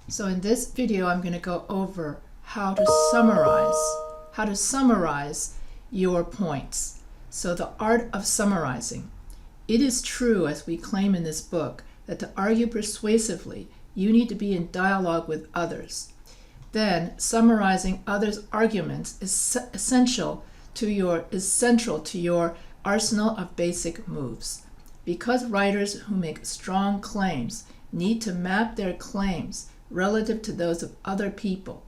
So in this video, I'm going to go over how to summarize your points. So the art of summarizing. It is true, as we claim in this book, that to argue persuasively, you need to be in dialogue with others. Then summarizing others' arguments is central to your arsenal of basic moves. Because writers who make strong claims need to map their claims relative to those of other people,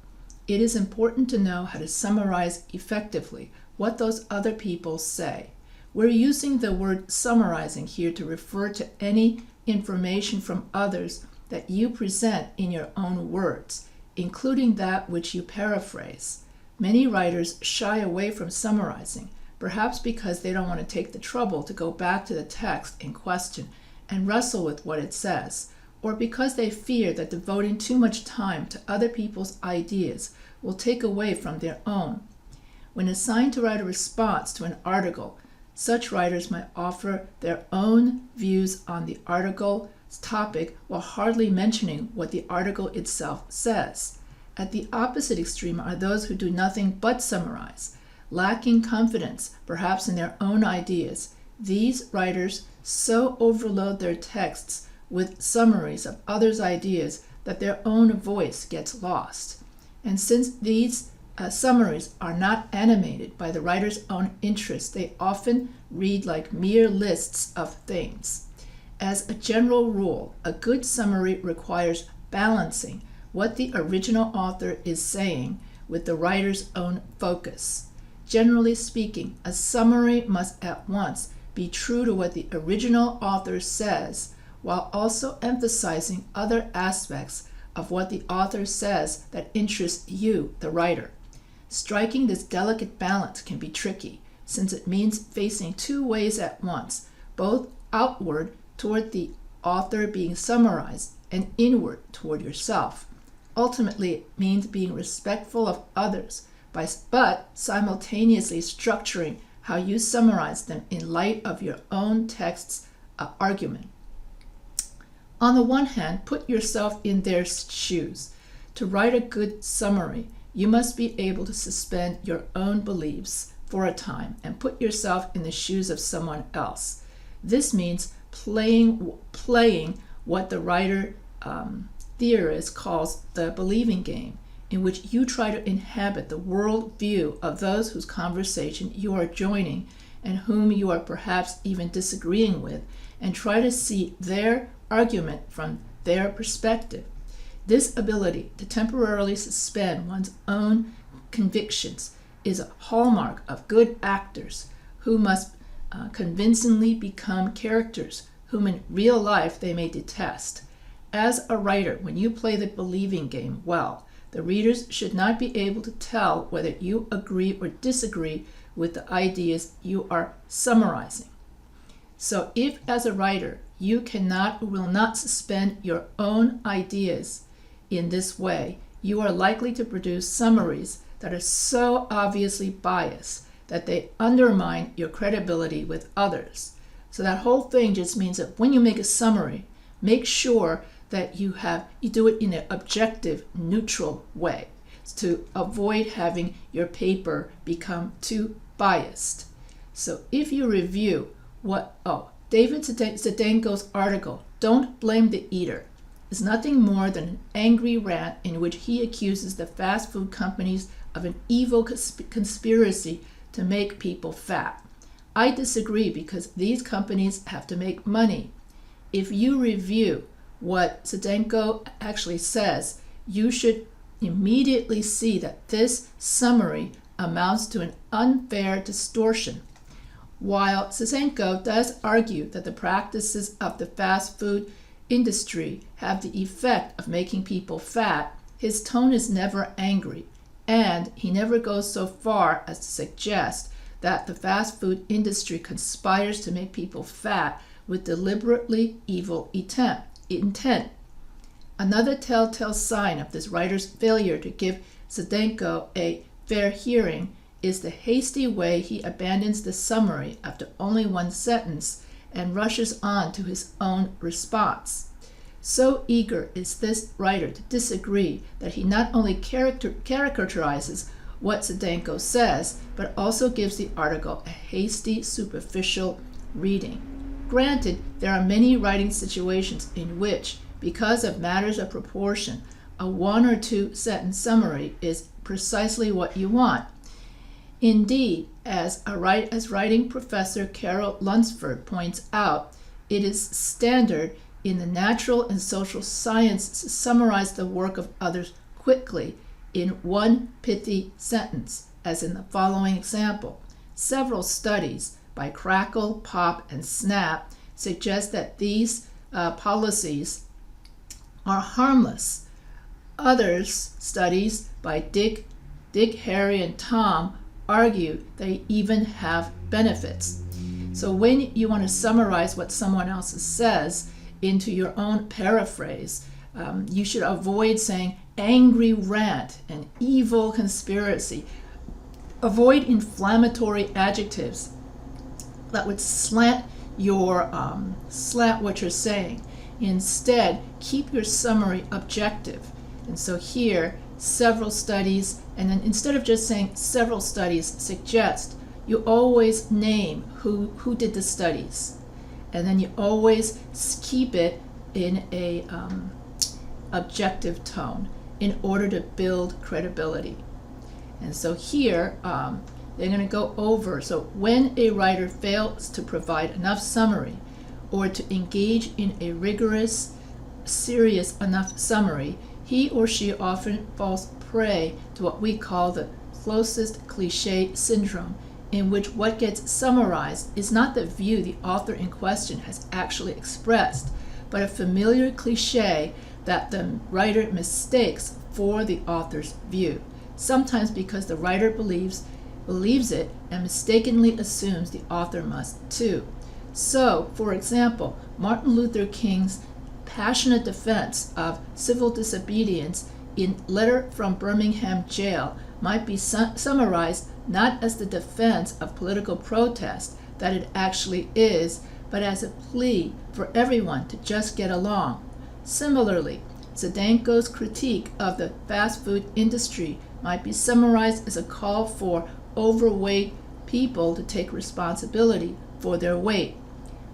it is important to know how to summarize effectively what those other people say. We're using the word summarizing here to refer to any information from others that you present in your own words, including that which you paraphrase. Many writers shy away from summarizing, perhaps because they don't want to take the trouble to go back to the text in question and wrestle with what it says, or because they fear that devoting too much time to other people's ideas will take away from their own. When assigned to write a response to an article, such writers might offer their own views on the article's topic while hardly mentioning what the article itself says. At the opposite extreme are those who do nothing but summarize, lacking confidence, perhaps in their own ideas. These writers so overload their texts with summaries of others' ideas that their own voice gets lost. And since these summaries are not animated by the writer's own interest, they often read like mere lists of things. As a general rule, a good summary requires balancing what the original author is saying with the writer's own focus. Generally speaking, a summary must at once be true to what the original author says, while also emphasizing other aspects of what the author says that interest you, the writer. Striking this delicate balance can be tricky, since it means facing two ways at once, both outward toward the author being summarized and inward toward yourself. Ultimately, it means being respectful of others, but simultaneously structuring how you summarize them in light of your own text's argument. On the one hand, put yourself in their shoes. To write a good summary, you must be able to suspend your own beliefs for a time and put yourself in the shoes of someone else. This means playing what the writer theorist calls the believing game, in which you try to inhabit the world view of those whose conversation you are joining and whom you are perhaps even disagreeing with, and try to see their argument from their perspective. This ability to temporarily suspend one's own convictions is a hallmark of good actors who must convincingly become characters whom in real life they may detest. As a writer, when you play the believing game well, the readers should not be able to tell whether you agree or disagree with the ideas you are summarizing. So if, as a writer, you cannot or will not suspend your own ideas in this way, you are likely to produce summaries that are so obviously biased that they undermine your credibility with others. So that whole thing just means that when you make a summary, make sure that you do it in an objective, neutral way to avoid having your paper become too biased. So if you review David Zdenko's article, "Don't Blame the Eater," is nothing more than an angry rant in which he accuses the fast food companies of an evil conspiracy to make people fat. I disagree, because these companies have to make money. If you review what Zdenko actually says, you should immediately see that this summary amounts to an unfair distortion. While Zdenko does argue that the practices of the fast food industry have the effect of making people fat, his tone is never angry, and he never goes so far as to suggest that the fast food industry conspires to make people fat with deliberately evil intent. Another telltale sign of this writer's failure to give Zdenko a fair hearing is the hasty way he abandons the summary after only one sentence and rushes on to his own response. So eager is this writer to disagree that he not only caricaturizes what Zdenko says, but also gives the article a hasty, superficial reading. Granted, there are many writing situations in which, because of matters of proportion, a 1 or 2 sentence summary is precisely what you want. Indeed, as writing professor Carol Lunsford points out, it is standard in the natural and social science to summarize the work of others quickly in 1 pithy sentence, as in the following example. Several studies by Crackle, Pop, and Snap suggest that these policies are harmless. Others, studies by Dick, Harry, and Tom, argue they even have benefits. So when you want to summarize what someone else says into your own paraphrase, you should avoid saying angry rant and evil conspiracy. Avoid inflammatory adjectives that would slant what you're saying. Instead, keep your summary objective. And so here, several studies, and then instead of just saying several studies suggest, you always name who did the studies. And then you always keep it in a objective tone in order to build credibility. And so here, they're going to go over, so when a writer fails to provide enough summary or to engage in a rigorous, serious enough summary, he or she often falls prey to what we call the closest cliche syndrome, in which what gets summarized is not the view the author in question has actually expressed, but a familiar cliche that the writer mistakes for the author's view, sometimes because the writer believes it and mistakenly assumes the author must too. So, for example, Martin Luther King's passionate defense of civil disobedience in Letter from Birmingham Jail might be summarized not as the defense of political protest that it actually is, but as a plea for everyone to just get along. Similarly, Zdenko's critique of the fast food industry might be summarized as a call for overweight people to take responsibility for their weight.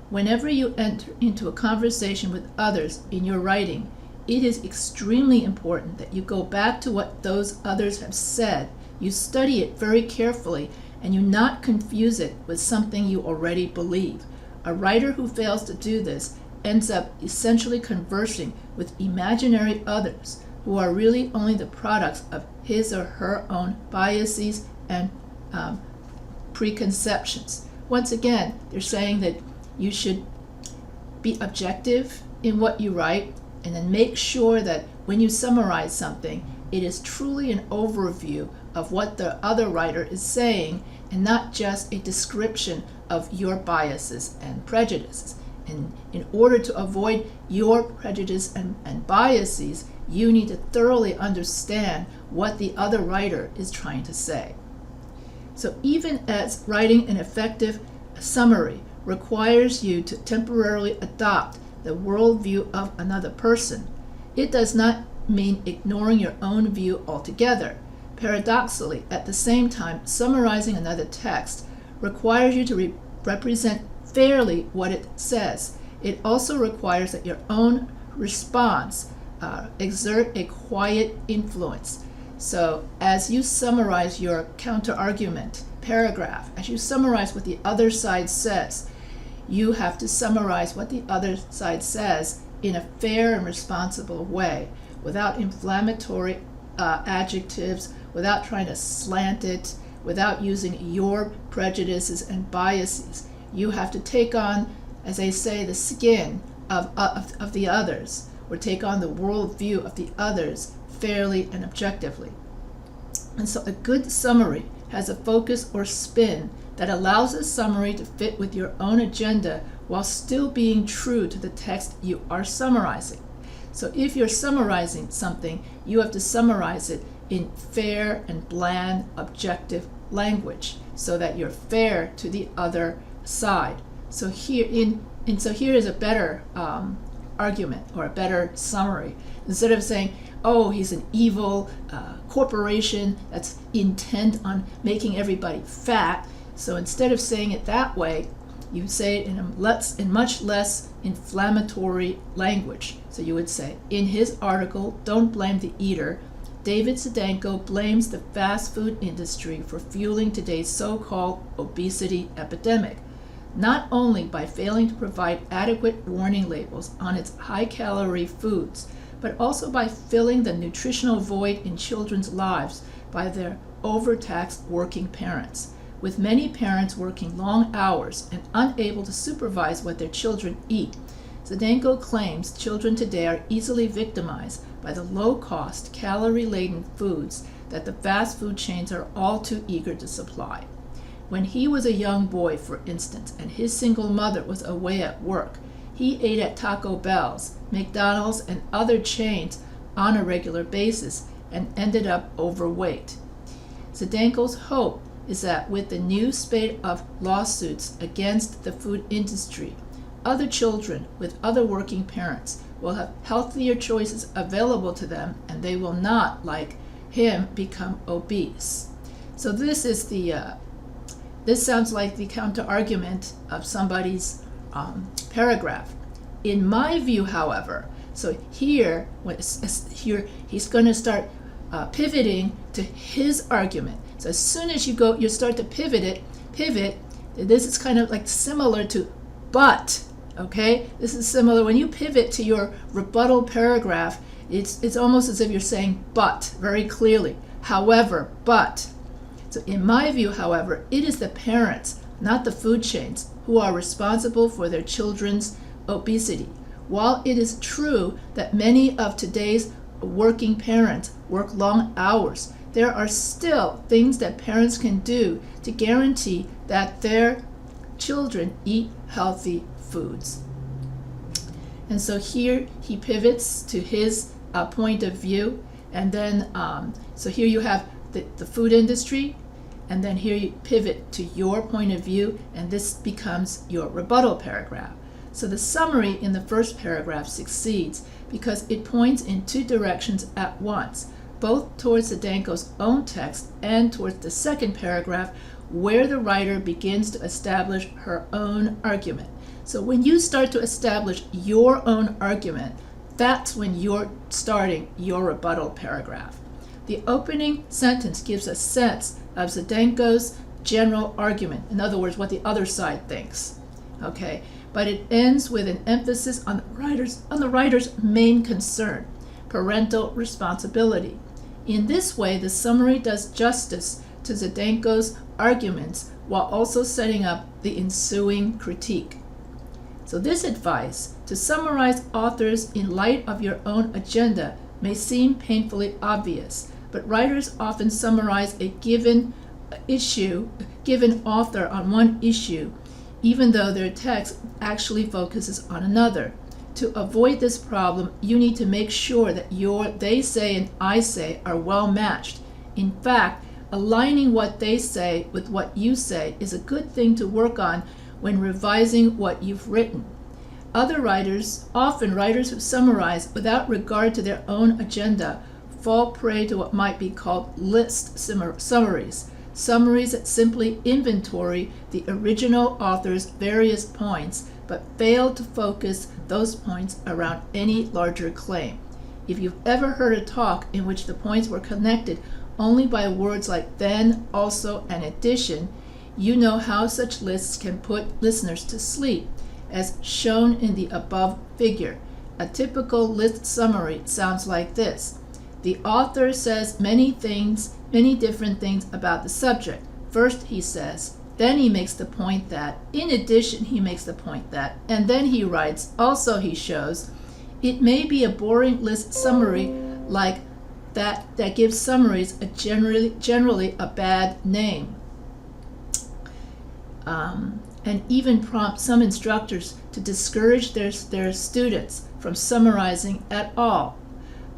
Whenever you enter into a conversation with others in your writing, it is extremely important that you go back to what those others have said, you study it very carefully, and you not confuse it with something you already believe. A writer who fails to do this ends up essentially conversing with imaginary others who are really only the products of his or her own biases and preconceptions. Once again, they're saying that you should be objective in what you write, and then make sure that when you summarize something, it is truly an overview of what the other writer is saying, and not just a description of your biases and prejudices. And in order to avoid your prejudice and biases, you need to thoroughly understand what the other writer is trying to say. So even as writing an effective summary requires you to temporarily adopt the worldview of another person, it does not mean ignoring your own view altogether. Paradoxically, at the same time, summarizing another text requires you to represent fairly what it says. It also requires that your own response exert a quiet influence. So as you summarize your counter-argument paragraph, as you summarize what the other side says, you have to summarize what the other side says in a fair and responsible way, without inflammatory adjectives, without trying to slant it, without using your prejudices and biases. You have to take on, as they say, the skin of the others, or take on the worldview of the others fairly and objectively. And so a good summary has a focus or spin that allows the summary to fit with your own agenda while still being true to the text you are summarizing. So if you're summarizing something, you have to summarize it in fair and bland, objective language so that you're fair to the other side. So here is a better argument or a better summary. Instead of saying, oh, he's an evil corporation that's intent on making everybody fat. So instead of saying it that way, you say it in much less inflammatory language. So you would say, in his article, Don't Blame the Eater, David Zdenko blames the fast food industry for fueling today's so-called obesity epidemic, not only by failing to provide adequate warning labels on its high-calorie foods, but also by filling the nutritional void in children's lives by their overtaxed working parents. With many parents working long hours and unable to supervise what their children eat, Zdenko claims children today are easily victimized by the low-cost, calorie-laden foods that the fast food chains are all too eager to supply. When he was a young boy, for instance, and his single mother was away at work, he ate at Taco Bell's, McDonald's, and other chains on a regular basis and ended up overweight. Zdenko's hope is that with the new spate of lawsuits against the food industry, other children with other working parents will have healthier choices available to them, and they will not, like him, become obese. So this is this sounds like the counter-argument of somebody's paragraph. In my view, however, so here he's going to start pivoting to his argument. So as soon as you start to pivot. This is kind of like similar to but. Okay, this is similar when you pivot to your rebuttal paragraph. It's almost as if you're saying but very clearly. However, but. So in my view, however, it is the parents, not the food chains, who are responsible for their children's obesity. While it is true that many of today's working parents work long hours, there are still things that parents can do to guarantee that their children eat healthy foods. And so here he pivots to his point of view, and then so here you have the food industry, and then here you pivot to your point of view, and this becomes your rebuttal paragraph. So the summary in the first paragraph succeeds because it points in two directions at once, both towards Zdenko's own text and towards the second paragraph, where the writer begins to establish her own argument. So when you start to establish your own argument, that's when you're starting your rebuttal paragraph. The opening sentence gives a sense of Zdenko's general argument, in other words, what the other side thinks. Okay, but it ends with an emphasis on the writer's main concern, parental responsibility. In this way, the summary does justice to Zdenko's arguments while also setting up the ensuing critique. So this advice, to summarize authors in light of your own agenda, may seem painfully obvious, but writers often summarize a given author on one issue, even though their text actually focuses on another. To avoid this problem, you need to make sure that your they say and I say are well matched. In fact, aligning what they say with what you say is a good thing to work on when revising what you've written. Other writers, often writers who summarize without regard to their own agenda, fall prey to what might be called list summaries that simply inventory the original author's various points, but fail to focus those points around any larger claim. If you've ever heard a talk in which the points were connected only by words like then, also, and addition, you know how such lists can put listeners to sleep, as shown in the above figure. A typical list summary sounds like this. The author says many different things about the subject. First he says, then he makes the point that, in addition he makes the point that, and then he writes, also he shows. It may be a boring list summary like that gives summaries generally a bad name. And even prompt some instructors to discourage their students from summarizing at all.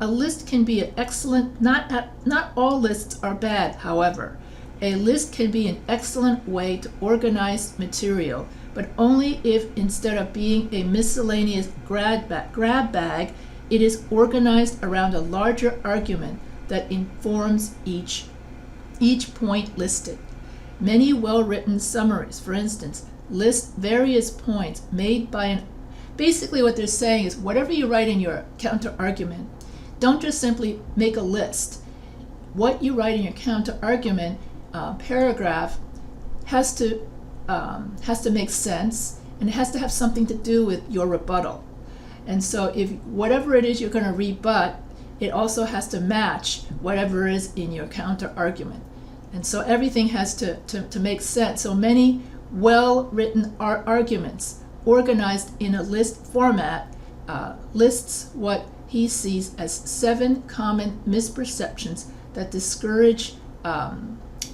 A list can be an excellent, not all lists are bad, however. A list can be an excellent way to organize material but only if, instead of being a miscellaneous grab bag, it is organized around a larger argument that informs each point listed. Many well-written summaries, for instance, list various points made by an... Basically what they're saying is whatever you write in your counter-argument, don't just simply make a list. What you write in your counter-argument paragraph has to make sense, and it has to have something to do with your rebuttal. And so if whatever it is you're going to rebut, it also has to match whatever is in your counter-argument. And so everything has to make sense. So many well-written arguments organized in a list format lists what he sees as 7 common misperceptions that discourage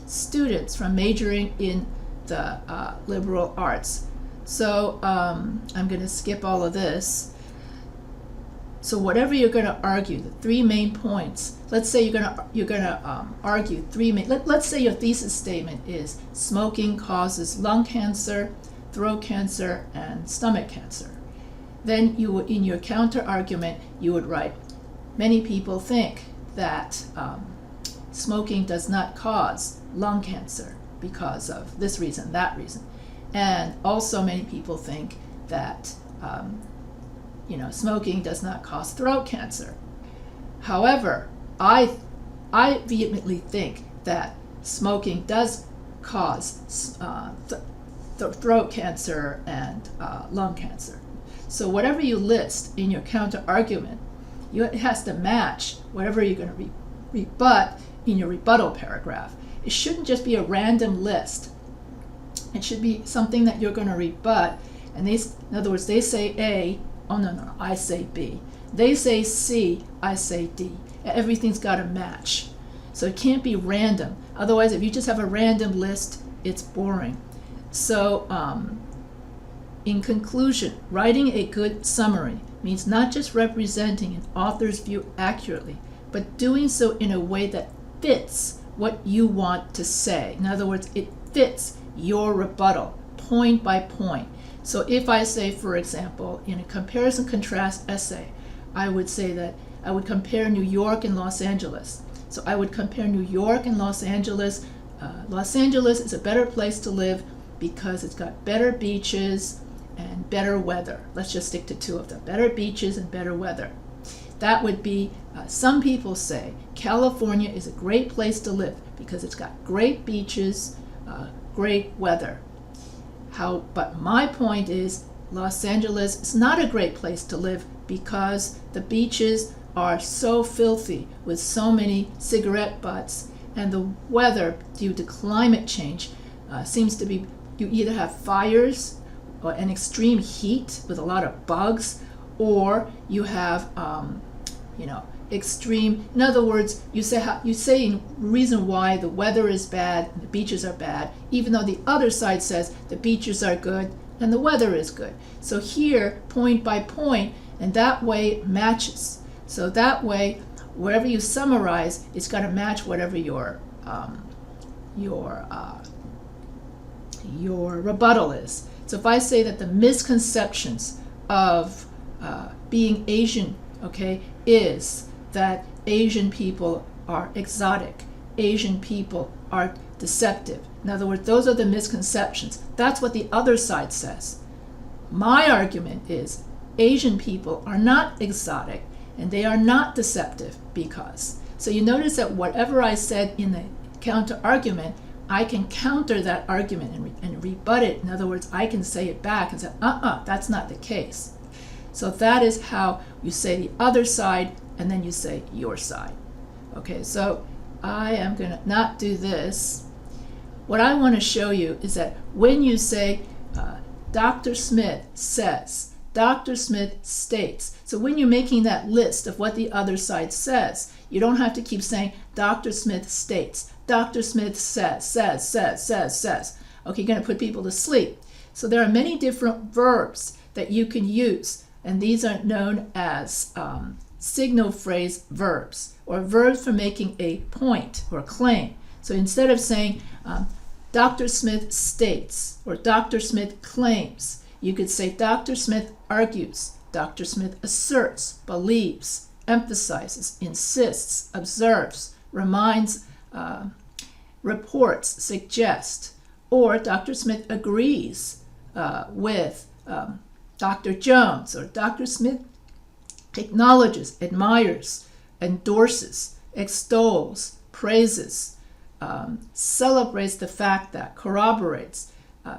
students from majoring in the liberal arts. So I'm going to skip all of this. So whatever you're going to argue, the 3 main points. Let's say you're going to argue 3 main. Let's say your thesis statement is smoking causes lung cancer, throat cancer, and stomach cancer. Then you would, in your counter argument, you would write, many people think that smoking does not cause lung cancer because of this reason, that reason. And also many people think that smoking does not cause throat cancer. However, I vehemently think that smoking does cause throat cancer and lung cancer. So whatever you list in your counter argument, it has to match whatever you're going to rebut in your rebuttal paragraph. It shouldn't just be a random list. It should be something that you're going to rebut. And in other words, they say A, oh no, I say B. They say C, I say D. Everything's got to match. So it can't be random. Otherwise, if you just have a random list, it's boring. So in conclusion, writing a good summary means not just representing an author's view accurately, but doing so in a way that fits what you want to say. In other words, it fits your rebuttal, point by point. So if I say, for example, in a comparison-contrast essay, I would say that I would compare New York and Los Angeles. So I would compare New York and Los Angeles. Los Angeles is a better place to live because it's got better beaches and better weather. Let's just stick to 2 of them, better beaches and better weather. That would be, some people say California is a great place to live because it's got great beaches, great weather. But my point is Los Angeles is not a great place to live because the beaches are so filthy with so many cigarette butts, and the weather due to climate change seems to be, you either have fires or an extreme heat with a lot of bugs, or you have extreme. In other words, you say in reason why the weather is bad and the beaches are bad, even though the other side says the beaches are good and the weather is good. So here, point by point, and that way it matches. So that way, wherever you summarize, it's got to match whatever your rebuttal is. So if I say that the misconceptions of being Asian, is that Asian people are exotic, Asian people are deceptive. In other words, those are the misconceptions. That's what the other side says. My argument is Asian people are not exotic and they are not deceptive because. So you notice that whatever I said in the counter argument, I can counter that argument and rebut it. In other words, I can say it back and say, that's not the case. So that is how you say the other side, and then you say your side. Okay, so I am going to not do this. What I want to show you is that when you say Dr. Smith says, Dr. Smith states, so when you're making that list of what the other side says, you don't have to keep saying Dr. Smith states, Dr. Smith says. Okay, you're going to put people to sleep. So there are many different verbs that you can use, and these are known as signal phrase verbs, or verbs for making a point or a claim. So instead of saying Dr. Smith states, or Dr. Smith claims. You could say Dr. Smith argues, Dr. Smith asserts, believes, emphasizes, insists, observes, reminds, reports, suggests, or Dr. Smith agrees with Dr. Jones, or Dr. Smith acknowledges, admires, endorses, extols, praises, celebrates the fact that, corroborates,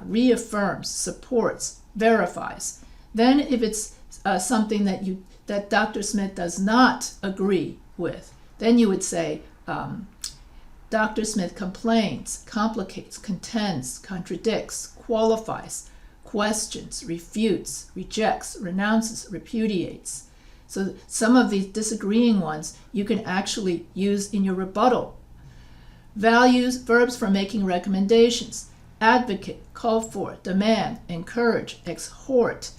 reaffirms, supports, verifies. Then if it's something that Dr. Smith does not agree with, then you would say Dr. Smith complains, complicates, contends, contradicts, qualifies, questions, refutes, rejects, renounces, repudiates. So some of these disagreeing ones you can actually use in your rebuttal. Values, verbs for making recommendations. Advocate, call for, demand, encourage, exhort.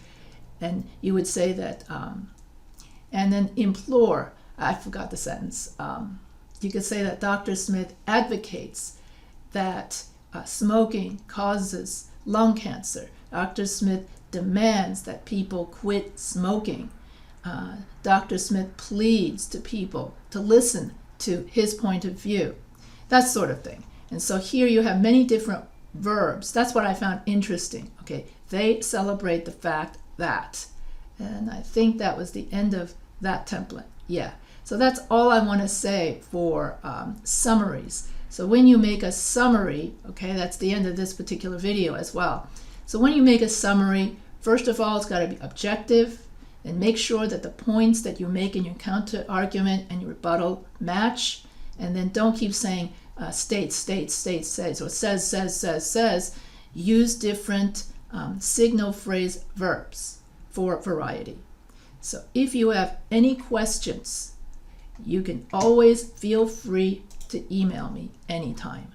And you would say that, and then implore. I forgot the sentence. You could say that Dr. Smith advocates that smoking causes lung cancer. Dr. Smith demands that people quit smoking. Dr. Smith pleads to people to listen to his point of view. That sort of thing. And so here you have many different verbs. That's what I found interesting. Okay, they celebrate the fact that. And I think that was the end of that template. Yeah. So that's all I want to say for summaries. So when you make a summary, okay, that's the end of this particular video as well. So when you make a summary, first of all, it's got to be objective, and make sure that the points that you make in your counter argument and your rebuttal match. And then don't keep saying states, says, or says. Use different signal phrase verbs for variety. So if you have any questions, you can always feel free to email me anytime.